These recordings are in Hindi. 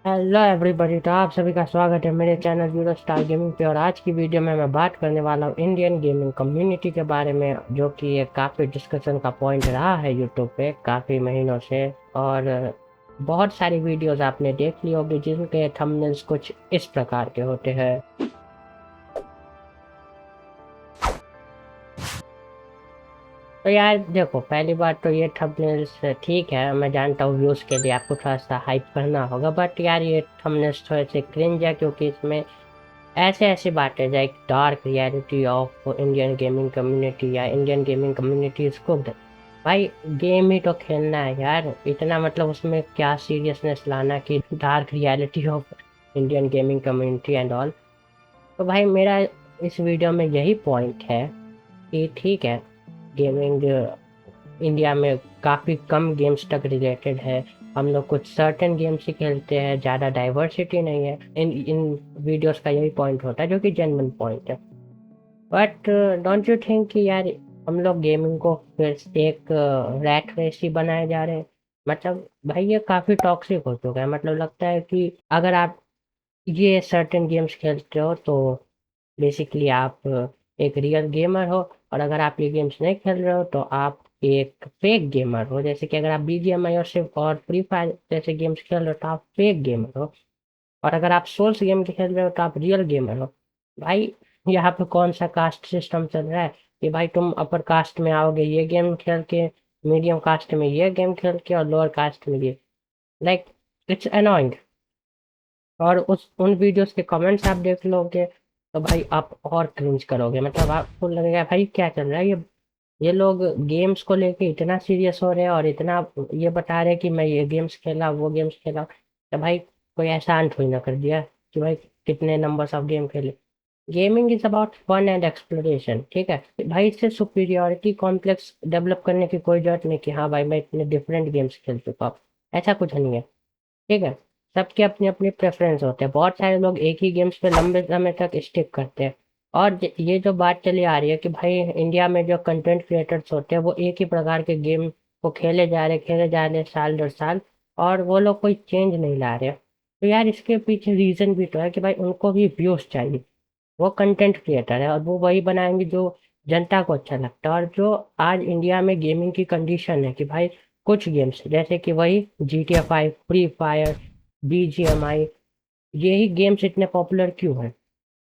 हेलो एवरीबॉडी, तो आप सभी का स्वागत है मेरे चैनल यूरो स्टार गेमिंग पे। और आज की वीडियो में मैं बात करने वाला हूँ इंडियन गेमिंग कम्युनिटी के बारे में, जो कि ये काफ़ी डिस्कशन का पॉइंट रहा है यूट्यूब पे काफ़ी महीनों से। और बहुत सारी वीडियोस आपने देख ली होगी जिनके थंबनेल्स कुछ इस प्रकार के होते हैं। तो यार देखो, पहली बात तो ये थंबनेल्स ठीक है, मैं जानता हूँ व्यूज़ के लिए आपको थोड़ा सा हाइप करना होगा, बट यार ये थंबनेल्स थोड़े से क्रिंज है, क्योंकि इसमें ऐसे ऐसी बातें like dark reality of Indian gaming community या Indian gaming community is cooked. भाई गेम ही तो खेलना है यार, इतना मतलब उसमें क्या सीरियसनेस लाना कि dark reality of Indian gaming community and all. तो भाई मेरा इस वीडियो में यही पॉइंट है कि ठीक है, गेमिंग इंडिया में काफ़ी कम गेम्स तक रिलेटेड है। हम लोग कुछ सर्टेन गेम्स ही खेलते हैं, ज़्यादा डाइवर्सिटी नहीं है। इन इन वीडियोस का यही पॉइंट होता है, जो कि जेन्युइन पॉइंट है। बट डोंट यू थिंक कि यार हम लोग गेमिंग को फिर से एक रैट रेस ही बनाए जा रहे हैं? मतलब भाई ये काफ़ी टॉक्सिक हो चुका है। मतलब लगता है कि अगर आप ये सर्टेन गेम्स खेलते हो तो बेसिकली आप एक रियल गेमर हो, और अगर आप ये गेम्स नहीं खेल रहे हो तो आप एक फेक गेमर हो। जैसे कि अगर आप बीजीएमआई और सिर्फ और फ्री फायर जैसे गेम्स खेल रहे हो तो आप फेक गेमर हो, और अगर आप सोल्स गेम खेल रहे हो तो आप रियल गेमर हो। भाई यहाँ पे कौन सा कास्ट सिस्टम चल रहा है कि भाई तुम अपर कास्ट में आओगे ये गेम खेल के, मीडियम कास्ट में ये गेम खेल के, और लोअर कास्ट में ये। Like it's annoying. और उस उन वीडियोस के कमेंट्स आप देख लोगे तो भाई आप और क्रिंज करोगे। मतलब आपको लगेगा भाई क्या चल रहा है, ये लोग गेम्स को लेके इतना सीरियस हो रहे हैं और इतना ये बता रहे हैं कि मैं ये गेम्स खेला वो गेम्स खेला। तो भाई कोई एहसान थोड़ी ना कर दिया कि भाई कितने नंबर्स ऑफ गेम खेले। Gaming is about fun and exploration, ठीक है भाई। इससे सुपीरियोरिटी कॉम्प्लेक्स डेवलप करने की कोई जरूरत नहीं कि हाँ भाई मैं इतने डिफरेंट गेम्स खेल चुका हूँ। ऐसा कुछ नहीं है, ठीक है। सबके अपनी अपनी प्रेफरेंस होते हैं। बहुत सारे लोग एक ही गेम्स पे लंबे समय तक स्टिक करते हैं। और ये जो बात चली आ रही है कि भाई इंडिया में जो कंटेंट क्रिएटर्स होते हैं वो एक ही प्रकार के गेम को खेले जा रहे साल दर साल, और वो लोग कोई चेंज नहीं ला रहे। तो यार इसके पीछे रीजन भी तो है कि भाई उनको भी व्यूज चाहिए। वो कंटेंट क्रिएटर है और वो वही बनाएंगे जो जनता को अच्छा लगता है। और जो आज इंडिया में गेमिंग की कंडीशन है कि भाई कुछ गेम्स जैसे कि वही GTA 5, फ्री फायर, BGMI, यही गेम्स इतने पॉपुलर क्यों हैं?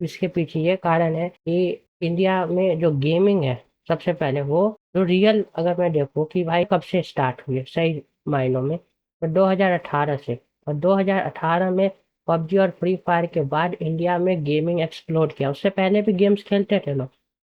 इसके पीछे ये कारण है कि इंडिया में जो गेमिंग है, सबसे पहले वो जो रियल अगर मैं देखूँ कि भाई कब से स्टार्ट हुई है सही मायनों में, तो 2018 से। और 2018 में पबजी और फ्री फायर के बाद इंडिया में गेमिंग एक्सप्लोड किया। उससे पहले भी गेम्स खेलते थे लोग।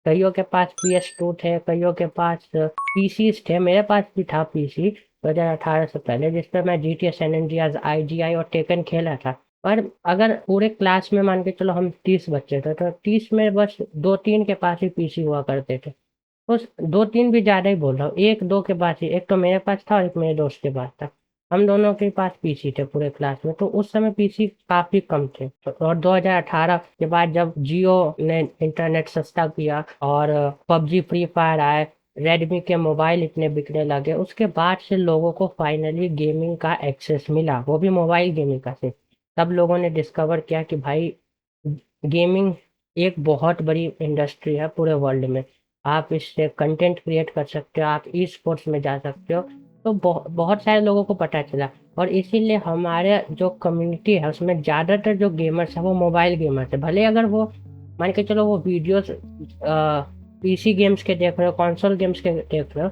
कईयों के पास PS2 थे, कईयों के पास पीसीज थे, मेरे पास भी था पीसी 2018 से पहले, जिसपे मैं GTA San Andreas, IGI और टेकन खेला था। पर अगर पूरे क्लास में मान के चलो हम 30 बच्चे थे तो 30 में बस दो तीन के पास ही पीसी हुआ करते थे। उस दो तीन भी ज्यादा ही बोल रहा हूँ, एक दो के पास ही, एक तो मेरे पास था और एक मेरे दोस्त के पास था। हम दोनों के पास पीसी थे पूरे क्लास में। तो उस समय पीसी काफी कम थे। और 2018 के बाद जब जियो ने इंटरनेट सस्ता किया और पबजी फ्री फायर आए, रेडमी के मोबाइल इतने बिकने लगे, उसके बाद से लोगों को फाइनली गेमिंग का एक्सेस मिला, वो भी मोबाइल गेमिंग का से। तब लोगों ने डिस्कवर किया कि भाई गेमिंग एक बहुत बड़ी इंडस्ट्री है पूरे वर्ल्ड में। आप इससे कंटेंट क्रिएट कर सकते हो, आप ई स्पोर्ट्स में जा सकते हो। तो बहुत सारे लोगों को पता चला। और इसीलिए हमारे जो कम्युनिटी है उसमें ज़्यादातर जो गेमर्स है वो मोबाइल गेमर्स है। भले अगर वो मान के चलो वो वीडियोस पीसी गेम्स के देख रहे हो, कंसोल गेम्स के देख रहे हो,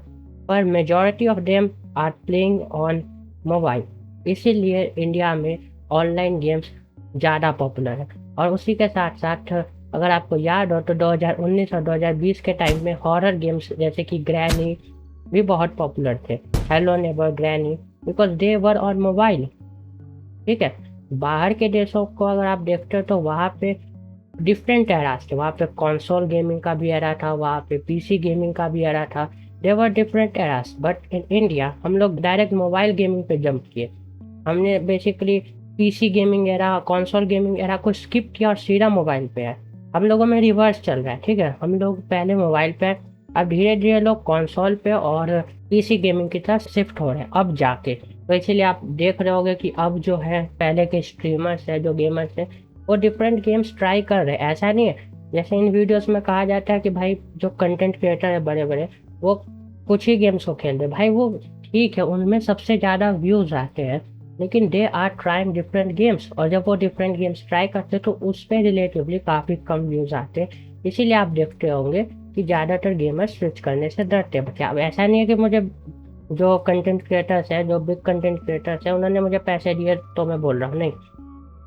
पर majority of them are playing on mobile. इसीलिए इंडिया में ऑनलाइन गेम्स ज़्यादा पॉपुलर है। और उसी के साथ साथ अगर आपको याद हो तो 2019 और 2020 के टाइम में हॉरर गेम्स जैसे कि ग्रैनी भी बहुत पॉपुलर थे। Hello neighbour granny, because they were on mobile, ठीक है। बाहर के देशों को अगर आप देखते हो तो वहाँ पे डिफरेंट एरास थे। वहाँ पे कंसोल गेमिंग का भी एरा था, वहाँ पे पीसी गेमिंग का भी एरा था। There were different eras, but in India हम लोग डायरेक्ट मोबाइल गेमिंग पे जंप किए। हमने basically PC gaming era, console gaming era को स्किप किया और सीधा मोबाइल पे है। हम लोगों में रिवर्स चल रहा है, ठीक है। हम लोग पहले मोबाइल पे अब धीरे-धीरे लोग कंसोल पे और पीसी गेमिंग की तरफ शिफ्ट हो रहे हैं अब जाके। तो इसीलिए आप देख रहे होंगे कि अब जो है पहले के स्ट्रीमर्स हैं, जो गेमर्स हैं, वो डिफरेंट गेम्स ट्राई कर रहे हैं। ऐसा नहीं है जैसे इन वीडियोज़ में कहा जाता है कि भाई जो कंटेंट क्रिएटर है बड़े-बड़े, वो कुछ ही गेम्स को खेल रहे हैं। भाई वो ठीक है, उनमें सबसे ज़्यादा व्यूज़ आते हैं, लेकिन they are trying different games, और जब वो डिफरेंट गेम्स ट्राई करते हैं तो उस पे रिलेटिवली काफ़ी कम व्यूज़ आते हैं। इसीलिए आप देखते होंगे कि ज़्यादातर गेमर्स स्विच करने से डरते हैं। क्या अब ऐसा नहीं है कि मुझे जो कंटेंट क्रिएटर्स हैं, जो बिग कंटेंट क्रिएटर्स हैं, उन्होंने मुझे पैसे दिए तो मैं बोल रहा हूँ, नहीं।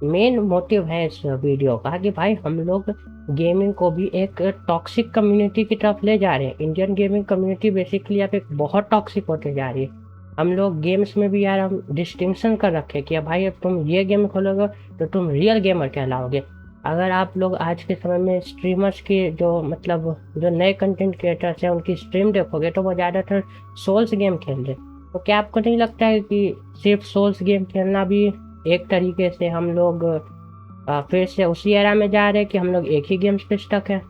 मेन मोटिव है इस वीडियो का कि भाई हम लोग गेमिंग को भी एक टॉक्सिक कम्युनिटी की तरफ ले जा रहे हैं। इंडियन गेमिंग कम्युनिटी बेसिकली अब एक बहुत टॉक्सिक होते जा रही है। हम लोग गेम्स में भी यार हम डिस्टिंक्शन कर रखे कि भाई अब तुम ये गेम खोलोगे तो तुम रियल गेमर कहलाओगे। अगर आप लोग आज के समय में स्ट्रीमर्स की जो मतलब जो नए कंटेंट क्रिएटर्स हैं उनकी स्ट्रीम देखोगे तो वो ज़्यादातर सोल्स गेम खेल रहे हैं। तो क्या आपको नहीं लगता है कि सिर्फ सोल्स गेम खेलना भी एक तरीके से हम लोग फिर से उसी एरा में जा रहे हैं कि हम लोग एक ही गेम्स पे स्टक है?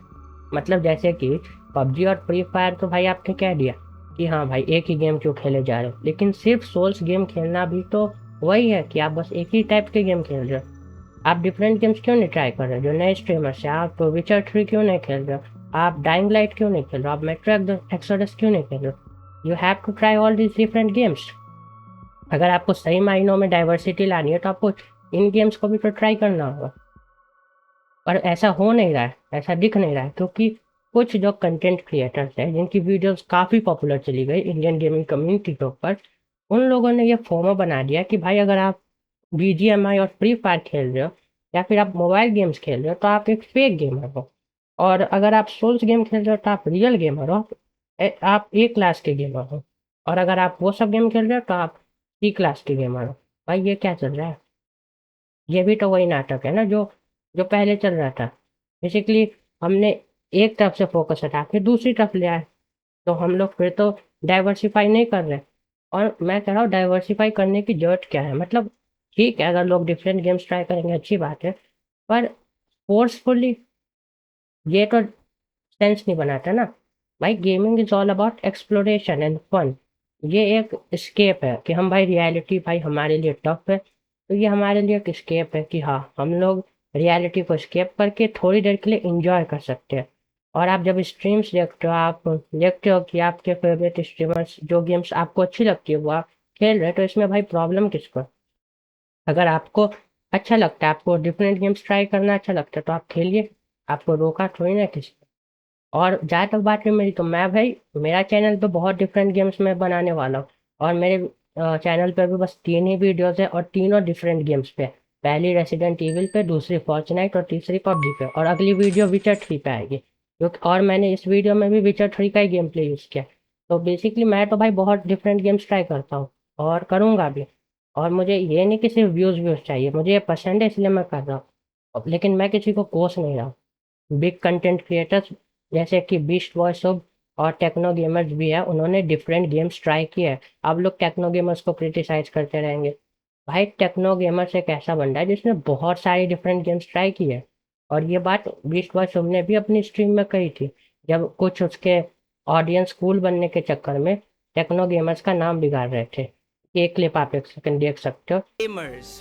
मतलब जैसे कि पबजी और फ्री फायर तो भाई आपने कह दिया कि हाँ भाई एक ही गेम क्यों खेले जा रहे हो, लेकिन सिर्फ सोल्स गेम खेलना भी तो वही है कि आप बस एक ही टाइप के गेम खेल रहे हो। आप डिफरेंट गेम्स क्यों नहीं ट्राई कर रहे हो? जो नए स्ट्रीमर्स हैं, आप तो विचर 3 क्यों नहीं खेल रहे हो? आप डाइंग लाइट क्यों नहीं खेल रहे हो? आप मेट्रो एक्सोडस क्यों नहीं खेल रहे हो? You have to try all these different games. अगर आपको सही मायनों में डाइवर्सिटी लानी है तो आपको इन गेम्स को भी तो ट्राई करना होगा। पर ऐसा हो नहीं रहा है, ऐसा दिख नहीं रहा है, क्योंकि कुछ जो कंटेंट क्रिएटर्स हैं जिनकी वीडियोस काफ़ी पॉपुलर चली गई इंडियन गेमिंग कम्युनिटी के ऊपर, उन लोगों ने ये फोमो बना दिया कि भाई अगर आप बीजीएमआई और फ्री फायर खेल रहे हो या फिर आप मोबाइल गेम्स खेल रहे हो तो आप एक फेक गेमर हो, और अगर आप सोल्स गेम खेल रहे हो तो आप रियल गेमर हो। आप ए क्लास के गेमर हो, और अगर आप वो सब गेम खेल रहे हो तो आप सी क्लास के गेमर हो। भाई ये क्या चल रहा है? ये भी तो वही नाटक है ना जो जो पहले चल रहा था। बेसिकली हमने एक तरफ से फोकस हटा के दूसरी तरफ ले आए, तो हम लोग फिर तो डाइवर्सिफाई नहीं कर रहे। और मैं कह रहा हूँ डाइवर्सिफाई करने की ज़रूरत क्या है? मतलब ठीक है अगर लोग डिफरेंट गेम्स ट्राई करेंगे अच्छी बात है, पर फोर्सफुली ये तो सेंस नहीं बनाता ना। भाई gaming is all about exploration and fun. ये एक एस्केप है कि हम भाई रियलिटी भाई हमारे लिए टफ है, तो ये हमारे लिए एक एस्केप है कि हाँ, हम लोग रियलिटी को एस्केप करके थोड़ी देर के लिए एन्जॉय कर सकते हैं। और आप जब स्ट्रीम्स देखते हो, आप देखते हो कि आपके फ़ेवरेट स्ट्रीमर्स जो गेम्स आपको अच्छी लगती है वो आप खेल रहे हैं, तो इसमें भाई प्रॉब्लम किसको है? अगर आपको अच्छा लगता है, आपको डिफरेंट गेम्स ट्राई करना अच्छा लगता है तो आप खेलिए, आपको रोका थोड़ी ना किसी ने। और जहाँ तक बात है मेरी, तो मैं भाई मेरा चैनल पे बहुत डिफरेंट गेम्स मैं बनाने वाला हूँ, और मेरे चैनल पे भी बस 3 ही वीडियोज़ हैं और तीनों डिफरेंट गेम्स पे। पहली रेसिडेंट इविल पे, दूसरी फॉर्चनाइट और तीसरी पबजी पे, और अगली वीडियो विचर 3 पे आएगी। क्योंकि और मैंने इस वीडियो में भी विचर 3 का ही गेम प्ले यूज़ किया। तो बेसिकली मैं तो भाई बहुत डिफरेंट गेम्स ट्राई करता हूँ और करूँगा भी। और मुझे ये नहीं कि सिर्फ व्यूज़ व्यूज़ चाहिए, मुझे ये पसंद है इसलिए मैं कर रहा हूँ। लेकिन मैं किसी को कोस नहीं रहा हूँ। बिग कंटेंट क्रिएटर्स जैसे कि बीस्ट बॉय सब और टेक्नो गेमर्स भी है, उन्होंने डिफरेंट गेम्स ट्राई किए हैं। आप लोग टेक्नो गेमर्स को क्रिटिसाइज करते रहेंगे। भाई टेक्नो गेमर्स एक ऐसा बंदा है जिसने बहुत सारी डिफरेंट गेम्स ट्राई की है, और ये बात बीस्ट बॉय सब ने भी अपनी स्ट्रीम में कही थी, जब कुछ उसके ऑडियंस कूल बनने के चक्कर में टेक्नो गेमर्स का नाम बिगाड़ रहे थे। ये क्लिप आप एक सेकंड देख सकते हो। गेमर्स,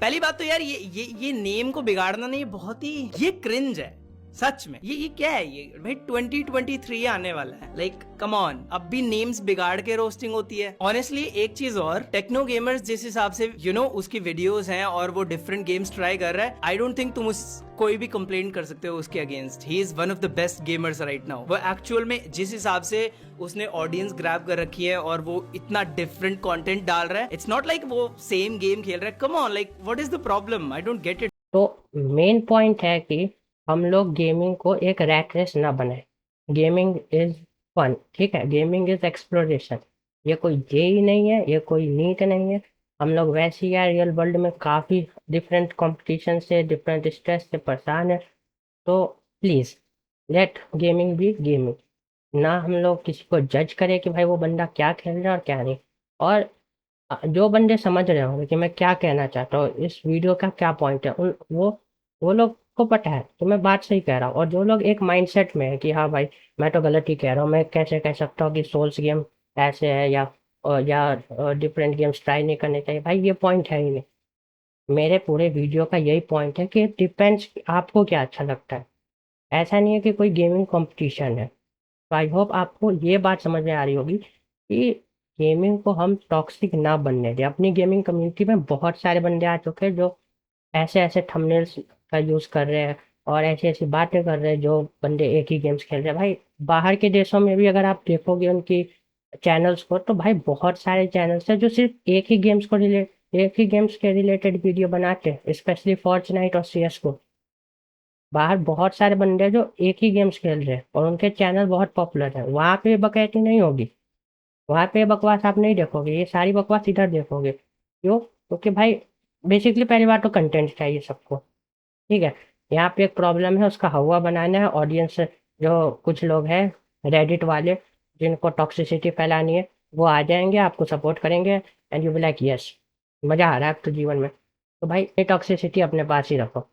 पहली बात तो यार ये नेम को बिगाड़ना नहीं, बहुत ही ये क्रिंज है सच में। ये क्या है ये भाई? 2023 आने वाला है, लाइक कम ऑन, अब भी नेम्स बिगाड़ के रोस्टिंग होती है। ऑनेस्टली एक चीज और, टेक्नो गेमर्स जिस हिसाब से उसकी वीडियोस हैं और वो डिफरेंट गेम्स ट्राई कर रहा है, आई डोंट थिंक तुम कोई भी कंप्लेंट कर सकते हो उसके against. He is one of the best gamers right now. वो एक्चुअल में जिस हिसाब से उसने ऑडियंस ग्रैब कर रखी है और वो इतना डिफरेंट कंटेंट डाल रहा है, इट्स नॉट लाइक वो सेम गेम खेल रहा है। Come on, like what is the problem? I don't get it. तो मेन पॉइंट है कि हम लोग गेमिंग को एक रैट रेस ना बनाए। गेमिंग इज फन, ठीक है, गेमिंग इज एक्सप्लोरेशन। ये कोई जेई नहीं है, ये कोई नीट नहीं है। हम लोग वैसे ही यार रियल वर्ल्ड में काफ़ी डिफरेंट कंपटीशन से, डिफरेंट स्ट्रेस से परेशान है। तो please let gaming be gaming. ना हम लोग किसी को जज करें कि भाई वो बंदा क्या खेल रहा है और क्या नहीं। और जो बंदे समझ रहे होंगे कि मैं क्या कहना चाहता हूँ, इस वीडियो का क्या पॉइंट है, उन वो लोग सबको पता है, तो मैं बात सही कह रहा हूँ। और जो लोग एक माइंडसेट में है कि हाँ भाई, मैं तो गलत ही कह रहा हूँ, मैं कैसे कह सकता हूँ कि सोल्स गेम ऐसे है या डिफरेंट गेम्स ट्राई नहीं करने चाहिए, भाई ये पॉइंट है ही नहीं। मेरे पूरे वीडियो का यही पॉइंट है कि डिपेंड्स आपको क्या अच्छा लगता है। ऐसा नहीं है कि कोई गेमिंग कॉम्पिटिशन है। तो आई होप आपको ये बात समझ में आ रही होगी कि गेमिंग को हम टॉक्सिक ना बनने दें। अपनी गेमिंग कम्युनिटी में बहुत सारे बंदे आ चुके हैं जो ऐसे-ऐसे थंबनेल्स का यूज़ कर रहे हैं और ऐसी-ऐसी बातें कर रहे हैं जो बंदे एक ही गेम्स खेल रहे हैं। भाई बाहर के देशों में भी अगर आप देखोगे उनकी चैनल्स को, तो भाई बहुत सारे चैनल्स हैं जो सिर्फ़ एक ही गेम्स के रिलेटेड वीडियो बनाते हैं, स्पेशली फॉर्टनाइट और सीएसगो। बाहर बहुत सारे बंदे हैं जो एक ही गेम्स खेल रहे हैं और उनके चैनल बहुत पॉपुलर है। वहाँ पे बकैती नहीं होगी, वहाँ पे बकवास आप नहीं देखोगे, ये सारी बकवास इधर देखोगे। क्यों? क्योंकि भाई बेसिकली पहली बात तो कंटेंट चाहिए सबको। ठीक है? यहाँ पे एक प्रॉब्लम है, उसका हवा बनाना है। ऑडियंस जो कुछ लोग हैं रेडिट वाले जिनको टॉक्सिसिटी फैलानी है, वो आ जाएँगे, आपको सपोर्ट करेंगे and you be like yes, मज़ा आ रहा है अब तो जीवन में। तो भाई ये टॉक्सिसिटी अपने पास ही रखो।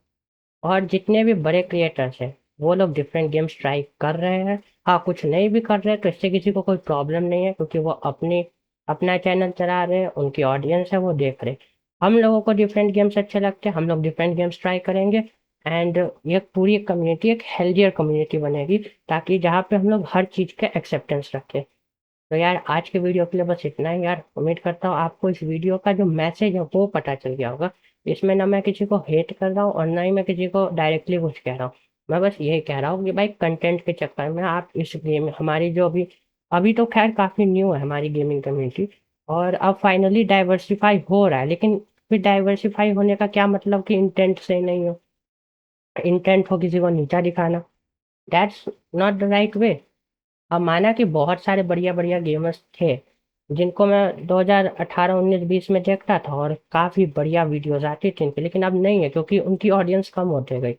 और जितने भी बड़े क्रिएटर्स हैं, वो लोग डिफरेंट गेम्स ट्राई कर रहे हैं। हाँ, कुछ नहीं भी कर रहे हैं तो इससे किसी को कोई प्रॉब्लम नहीं है, क्योंकि वो अपना चैनल चला रहे हैं, उनकी ऑडियंस है वो देख रहे हैं। हम लोगों को डिफरेंट गेम्स अच्छे लगते हैं, हम लोग डिफरेंट गेम्स ट्राई करेंगे एंड ये पूरी कम्युनिटी एक हेल्दियर कम्युनिटी बनेगी, ताकि जहाँ पे हम लोग हर चीज़ का एक्सेप्टेंस रखें। तो यार आज के वीडियो के लिए बस इतना ही यार। उम्मीद करता हूँ आपको इस वीडियो का जो मैसेज है वो पता चल गया होगा। इसमें ना मैं किसी को हेट कर रहा हूँ और ना ही मैं किसी को डायरेक्टली कुछ कह रहा हूँ। मैं बस यही कह रहा हूँ कि भाई कंटेंट के चक्कर में आप इस गेम हमारी जो अभी अभी तो खैर काफ़ी न्यू है हमारी गेमिंग कम्युनिटी, और अब फाइनली डाइवर्सिफ़ाई हो रहा है। लेकिन फिर डाइवर्सिफ़ाई होने का क्या मतलब कि इंटेंट से नहीं हो। इंटेंट हो किसी को नीचा दिखाना, that's not the right way. अब माना कि बहुत सारे बढ़िया-बढ़िया गेमर्स थे, जिनको मैं 2018, 19, 20 में देखता था और काफ़ी बढ़िया वीडियोज़ आती थी इनकी, लेकिन अब नहीं है क्योंकि उनकी ऑडियंस कम होते गई,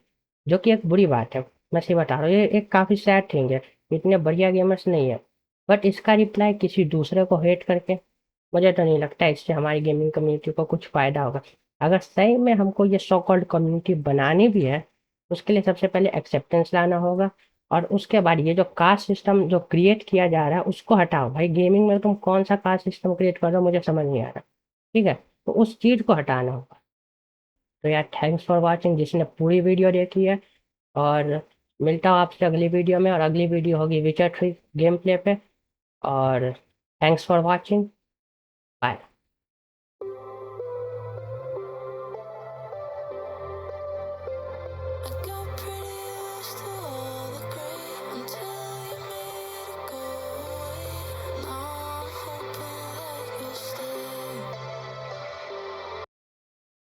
जो कि एक बुरी बात है। मैं सही बता रहा हूँ, ये एक काफ़ी सैड थिंग है, इतने बढ़िया गेमर्स नहीं है। बट इसका रिप्लाई किसी दूसरे को हेट करके, मुझे तो नहीं लगता इससे हमारी गेमिंग कम्युनिटी को कुछ फ़ायदा होगा। अगर सही में हमको ये सो कॉल्ड कम्युनिटी बनानी भी है, उसके लिए सबसे पहले एक्सेप्टेंस लाना होगा और उसके बाद ये जो कास्ट सिस्टम जो क्रिएट किया जा रहा है उसको हटाओ। भाई गेमिंग में तुम कौन-सा कास्ट सिस्टम क्रिएट कर रहे हो मुझे समझ नहीं आ रहा। ठीक है? तो उस चीज़ को हटाना होगा। तो यार थैंक्स फॉर वॉचिंग जिसने पूरी वीडियो देखी है, और मिलता हूँ आपसे अगली वीडियो में, और अगली वीडियो होगी विचर 3 गेम प्ले पे। और thanks for watching. Bye. I got